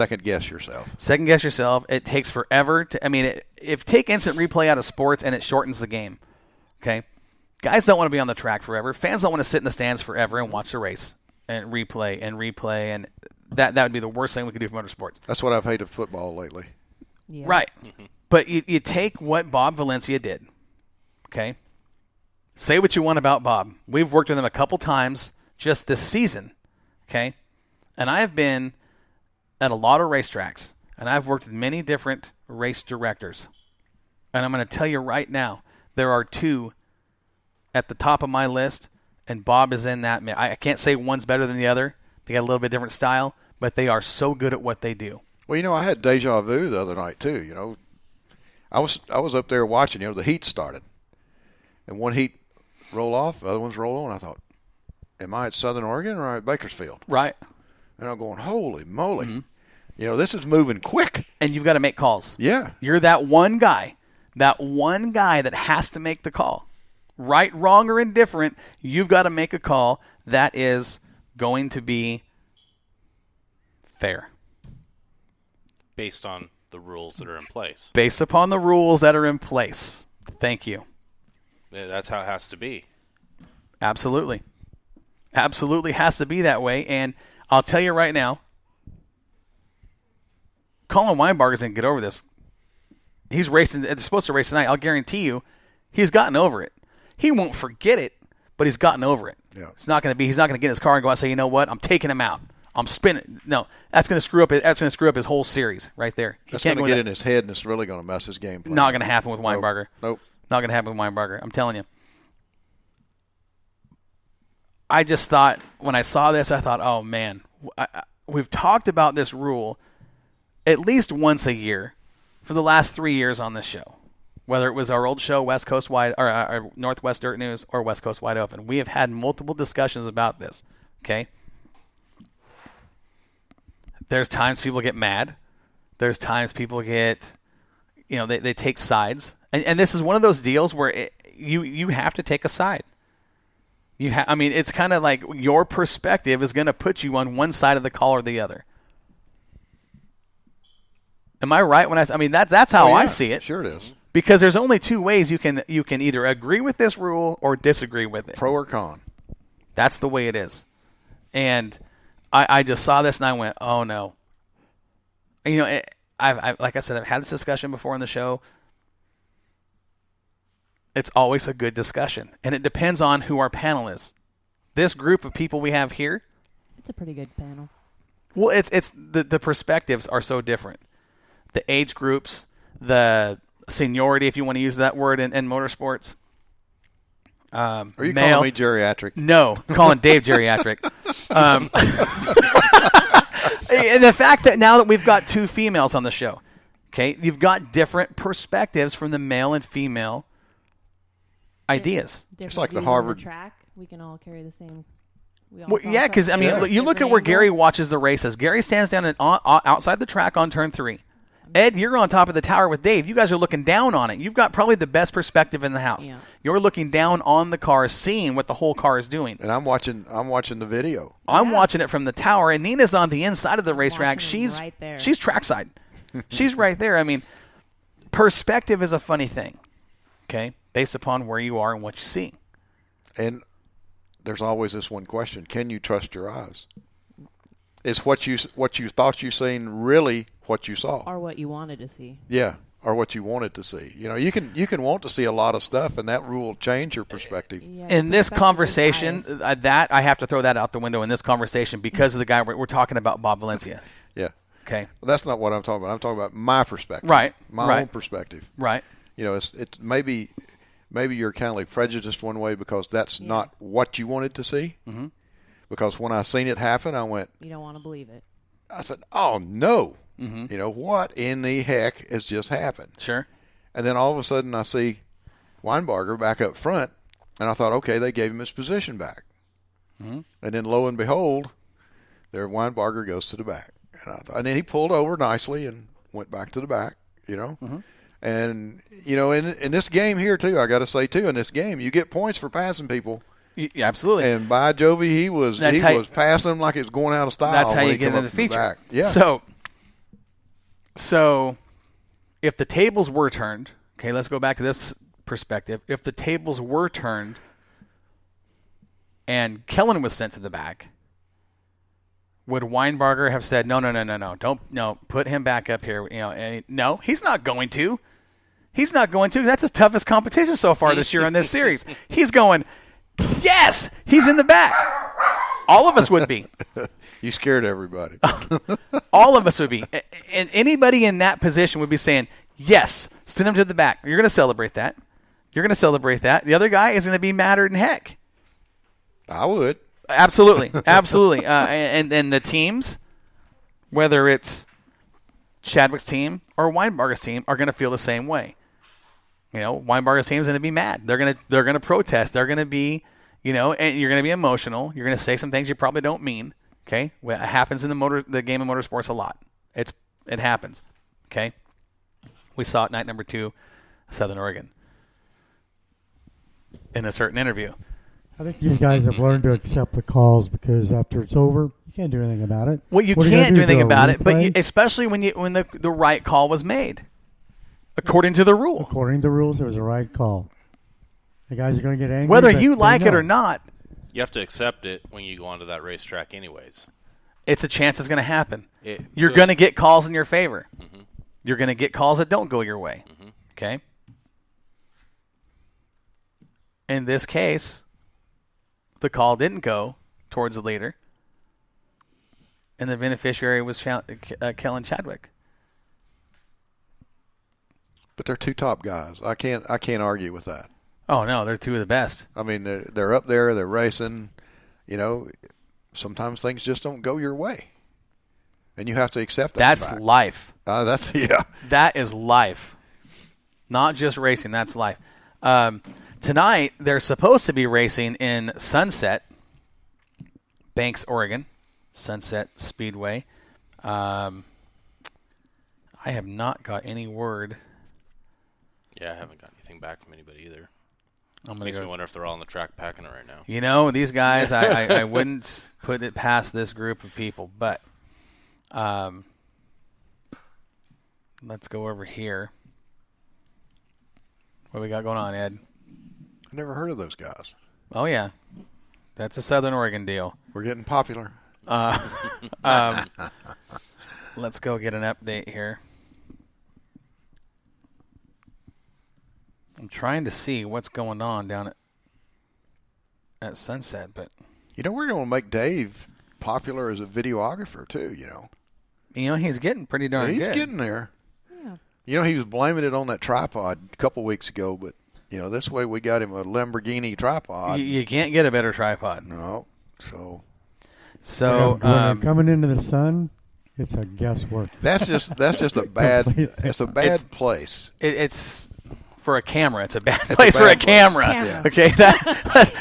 Second guess yourself. Second guess yourself. It takes forever to. If take instant replay out of sports and it shortens the game, okay. Guys don't want to be on the track forever. Fans don't want to sit in the stands forever and watch the race and replay, and that would be the worst thing we could do for motorsports. That's what I've hated football lately. Yeah. Right. But you take what Bob Valencia did, okay? Say what you want about Bob. We've worked with him a couple times just this season, okay? And I have been at a lot of racetracks, and I've worked with many different race directors. And I'm going to tell you right now, there are two at the top of my list, and Bob is in that. I can't say one's better than the other. They got a little bit different style, but they are so good at what they do. Well, I had deja vu the other night too. I was up there watching. The heat started, and one heat roll off, the other ones roll on. I thought, am I at Southern Oregon or at Bakersfield? Right. And I'm going, holy moly! Mm-hmm. This is moving quick. And you've got to make calls. Yeah. You're that one guy that has to make the call. Right, wrong, or indifferent, you've got to make a call that is going to be fair. Based on the rules that are in place. Based upon the rules that are in place. Thank you. Yeah, that's how it has to be. Absolutely. Absolutely has to be that way. And I'll tell you right now, Colin Weinbarger's going to get over this. He's racing. They're supposed to race tonight. I'll guarantee you he's gotten over it. He won't forget it, but he's gotten over it. Yeah. It's not going to be. He's not going to get in his car and go out and say, you know what? I'm taking him out. I'm spinning. No, that's going to screw up. That's going to screw up his whole series right there. That's going to get in his head, and it's really going to mess his game plan. Not going to happen with Weinbarger. Nope. Not going to happen with Weinbarger. I'm telling you. I just thought when I saw this, I thought, oh man, we've talked about this rule at least once a year for the last 3 years on this show. Whether it was our old show, West Coast Wide, or our Northwest Dirt News, or West Coast Wide Open, we have had multiple discussions about this. Okay. There's times people get mad. There's times people get, they take sides, and this is one of those deals where you have to take a side. It's kind of like your perspective is going to put you on one side of the call or the other. Am I right when that's how I see it? Sure it is. Because there's only two ways you can either agree with this rule or disagree with it. Pro or con. That's the way it is. And I just saw this and I went, oh no. I've like I said, I've had this discussion before on the show. It's always a good discussion, and it depends on who our panel is. This group of people we have here, it's a pretty good panel. Well, it's the perspectives are so different. The age groups, the seniority, if you want to use that word in motorsports. Are you male. calling me geriatric? No, calling Dave geriatric. And the fact that now that we've got two females on the show, okay, you've got different perspectives from the male and female ideas. It's like the Harvard track. We can all carry the same. Yeah, because you look at where Gary watches the races. Gary stands down outside the track on turn 3. Ed, you're on top of the tower with Dave. You guys are looking down on it. You've got probably the best perspective in the house. Yeah. You're looking down on the car, seeing what the whole car is doing. And I'm watching the video. I'm watching it from the tower, and Nina's on the inside of the racetrack. She's right there. She's trackside. She's right there. Perspective is a funny thing, okay, based upon where you are and what you see. And there's always this one question: can you trust your eyes? Is what you thought you seen really what you saw, or what you wanted to see? Yeah, or what you wanted to see. You can want to see a lot of stuff, and that rule will change your perspective. Yeah, in this conversation, that I have to throw that out the window in this conversation because of the guy we're talking about, Bob Valencia. Yeah. Okay. Well, that's not what I'm talking about. I'm talking about my perspective. Right. My own perspective. Right. It's maybe you're kind of like prejudiced one way because that's not what you wanted to see. Mm-hmm. Because when I seen it happen, I went, you don't want to believe it. I said, oh, no. Mm-hmm. What in the heck has just happened? Sure. And then all of a sudden I see Weinbarger back up front, and I thought, okay, they gave him his position back. Mm-hmm. And then lo and behold, there Weinbarger goes to the back. And then he pulled over nicely and went back to the back, Mm-hmm. And, in this game here, too, I got to say, too, in this game, you get points for passing people. Yeah, absolutely. And by Jovi, he was passing them like it was going out of style. That's how you get into the feature. Yeah. So So, if the tables were turned, okay, let's go back to this perspective. If the tables were turned and Kellen was sent to the back, would Weinbarger have said, no, put him back up here? No, he's not going to. He's not going to. That's his toughest competition so far this year in this series. He's going, yes, he's in the back. All of us would be. You scared everybody. All of us would be. And anybody in that position would be saying, yes, send him to the back. You're going to celebrate that. You're going to celebrate that. The other guy is going to be madder than heck. I would. Absolutely. Absolutely. And the teams, whether it's Chadwick's team or Weinbarger's team, are going to feel the same way. Weinbarger's team is going to be mad. They're going to protest. They're going to be, and you're going to be emotional. You're going to say some things you probably don't mean. Okay, well, it happens in the game of motorsports a lot. It happens. Okay, we saw it night number 2, Southern Oregon, in a certain interview. I think these guys have learned to accept the calls because after it's over, you can't do anything about it. Well, you can't do anything about it, but especially when the right call was made, according to the rule. According to the rules, it was the right call. The guys are going to get angry. Whether you like it or not. You have to accept it when you go onto that racetrack anyways. It's a chance it's going to happen. You're going to get calls in your favor. Mm-hmm. You're going to get calls that don't go your way. Mm-hmm. Okay? In this case, the call didn't go towards the leader, and the beneficiary was Kellen Chadwick. But they're 2 top guys. I can't argue with that. Oh no, they're 2 of the best. I mean, they're up there. They're racing. Sometimes things just don't go your way, and you have to accept that. That's fact. Life. Yeah. That is life. Not just racing. That's life. Tonight they're supposed to be racing in Sunset, Banks, Oregon, Sunset Speedway. I have not got any word. Yeah, I haven't got anything back from anybody either. Makes me wonder if they're all on the track packing it right now. These guys, I wouldn't put it past this group of people. But let's go over here. What we got going on, Ed? I never heard of those guys. Oh, yeah. That's a Southern Oregon deal. We're getting popular. Let's go get an update here. I'm trying to see what's going on down at Sunset, but we're going to make Dave popular as a videographer too. He's getting pretty darn good. He's getting there. Yeah. He was blaming it on that tripod a couple weeks ago, but this way we got him a Lamborghini tripod. You can't get a better tripod. No, when they're coming into the sun, it's a guesswork. That's just a bad. It's a bad place. It's. For a camera, it's a bad place for a camera. Yeah. Okay,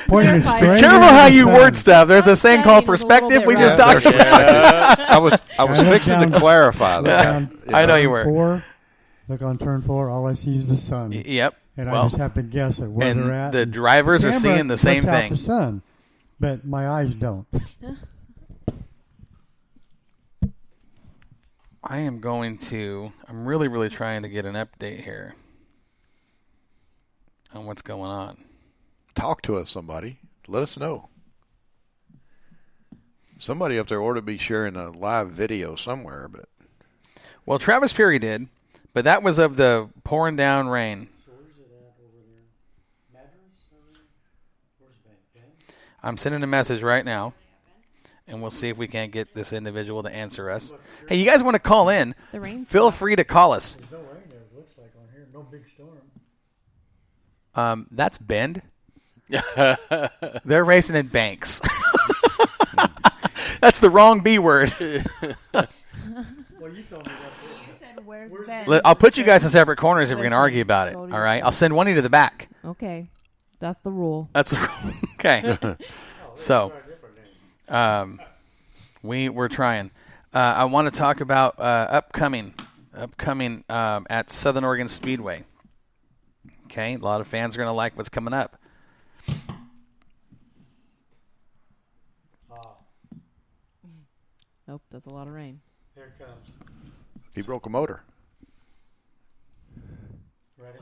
Pointing straight careful how you word stuff. There's a thing called perspective. We just talked about. I was fixing to clarify that. I know you were. 4, look on turn 4. All I see is the sun. Yep. And I just have to guess at where they're at. The drivers are seeing the same puts out thing. the sun, but my eyes don't. I'm really, really trying to get an update here on what's going on. Talk to us, somebody. Let us know. Somebody up there ought to be sharing a live video somewhere. But Well, Travis Perry did, but that was of the pouring down rain. So where's it at over there? Madras? Where's Ben? I'm sending a message right now, and we'll see if we can't get this individual to answer us. Hey, you guys want to call in? The rain's Feel stopped. free to call us. There's no rain there, it looks like on here. No big storm. That's Bend. They're racing in Banks. That's the wrong B word. Well, you told me that's Where's I'll put you guys in separate corners if we're going to argue about it. All right? I'll send one of you to the back. Okay. That's the rule. That's okay. So, we're trying. I want to talk about upcoming at Southern Oregon Speedway. Okay, a lot of fans are going to like what's coming up. Nope, that's a lot of rain. Here it comes. He broke a motor.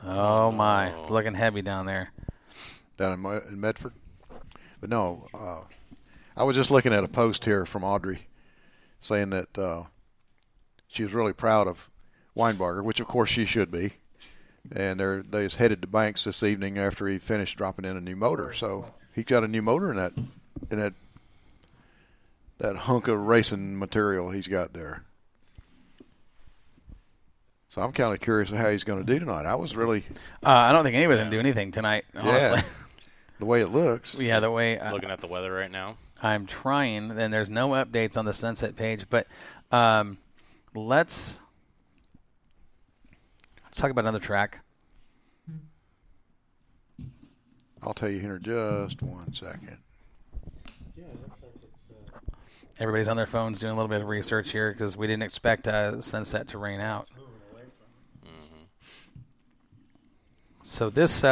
Oh, my. It's looking heavy down there. Down in Medford. But no, I was just looking at a post here from Audrey saying that she was really proud of Weinbarger, which of course she should be. And they was headed to Banks this evening after he finished dropping in a new motor. So he got a new motor in that hunk of racing material he's got there. So I'm kind of curious how he's going to do tonight. I was really... I don't think anybody's going to do anything tonight, honestly. Yeah, the way it looks. Yeah, the way... Looking at the weather right now. I'm trying, and there's no updates on the Sunset page, but let's talk about another track. I'll tell you here in just 1 second. Everybody's on their phones doing a little bit of research here because we didn't expect Sunset to rain out. So this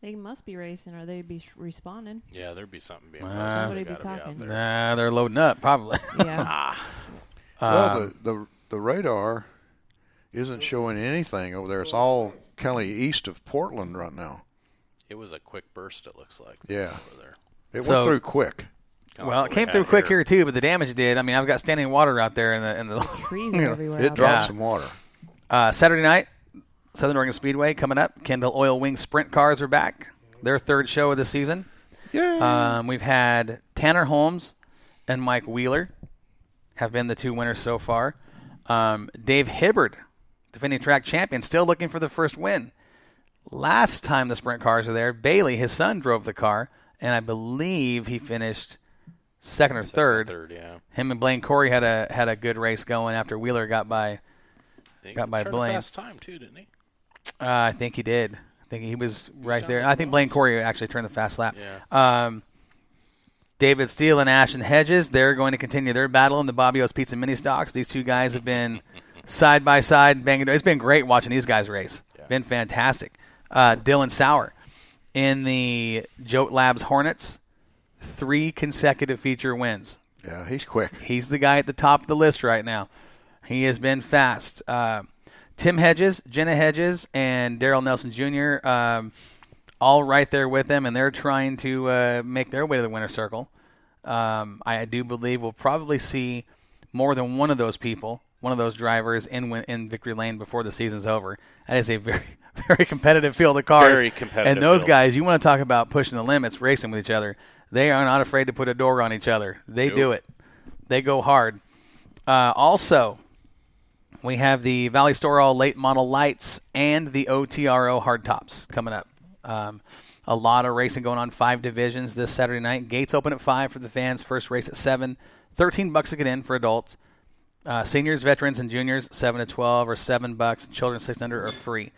They must be racing, or they'd be responding. Yeah, there'd be something being Well, posted. somebody They be gotta out talking. there. nah, they're loading up probably. Yeah. Well, the radar isn't showing anything over there. It's all kind of east of Portland right now. It was a quick burst, it looks like. Yeah. Over there. It So- went through quick. Kinda Well, like it what we came had through quick here too, but the damage it did. I mean, I've got standing water out there in the Trees you are know, everywhere. It out dropped Yeah. some water. Saturday night, Southern Oregon Speedway coming up. Kendall Oil Wing Sprint Cars are back. Their third show of the season. Yeah. We've had Tanner Holmes and Mike Wheeler have been the two winners so far. Dave Hibbard, defending track champion, still looking for the first win. Last time the sprint cars were there, Bailey, his son, drove the car, and I believe he finished second or third. Yeah. Him and Blaine Corey had a good race going after Wheeler got by. He Got by turned Blaine. a fast time too, didn't he? I think he did. I think he was right down there. there I think Blaine Corey actually turned the fast lap. Yeah. David Steele and Ashton Hedges, they're going to continue their battle in the Bobby O's Pizza Mini Stocks. These two guys have been side by side banging. It's been great watching these guys race. Yeah. Been fantastic. Dylan Sauer in the Jote Labs Hornets, 3 consecutive feature wins. Yeah, he's quick. He's the guy at the top of the list right now. He has been fast. Tim Hedges, Jenna Hedges, and Daryl Nelson Jr. All right there with them, and they're trying to make their way to the winner's circle. I do believe we'll probably see more than one of those people, one of those drivers in victory lane before the season's over. That is a very, very competitive field of cars. Very competitive And those field. guys, you want to talk about pushing the limits, racing with each other. They are not afraid to put a door on each other. They Nope. do it. They go hard. Also, we have the Valley Store All late model lights and the OTRO hardtops coming up. A lot of racing going on, 5 divisions this Saturday night. Gates open at 5 for the fans. First race at 7. $13 to get in for adults. Seniors, veterans, and juniors, 7 to 12 or $7. Children 6 under are free.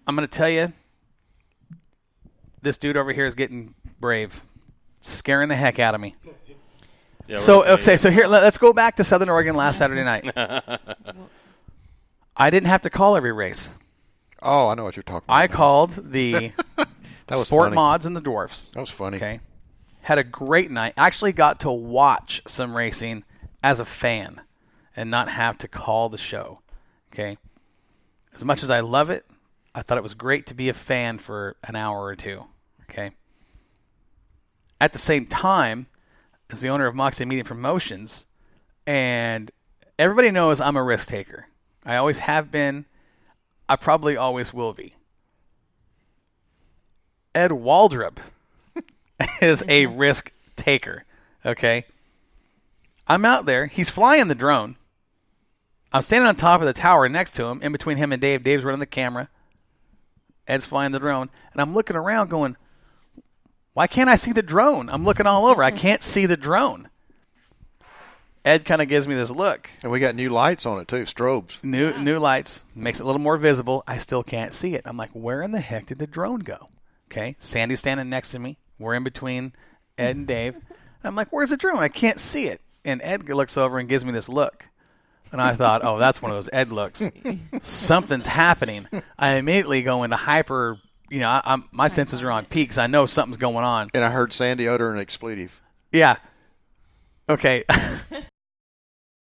I'm going to tell you, this dude over here is getting brave. Scaring the heck out of me. Yeah, So, we're- okay, so here, let's go back to Southern Oregon last Saturday night. I didn't have to call every race. Oh, I know what you're talking about. I called the That was Sport funny. Mods and the Dwarfs. That was funny. Okay. Had a great night. Actually got to watch some racing as a fan and not have to call the show. Okay. As much as I love it, I thought it was great to be a fan for an hour or two. Okay. At the same time, as the owner of Moxie Media Promotions, and everybody knows I'm a risk taker. I always have been. I probably always will be. Ed Waldrop is a risk taker. Okay. I'm out there. He's flying the drone. I'm standing on top of the tower next to him, in between him and Dave. Dave's running the camera. Ed's flying the drone. And I'm looking around going, why can't I see the drone? I'm looking all over. I can't see the drone. Ed kind of gives me this look. And we got new lights on it too, strobes. New lights. Makes it a little more visible. I still can't see it. I'm like, where in the heck did the drone go? Okay. Sandy's standing next to me. We're in between Ed and Dave. And I'm like, where's the drone? I can't see it. And Ed looks over and gives me this look. And I thought, oh, that's one of those Ed looks. Something's happening. I immediately go into hyper, my senses are on peaks. I know something's going on. And I heard Sandy utter an expletive. Yeah. Okay.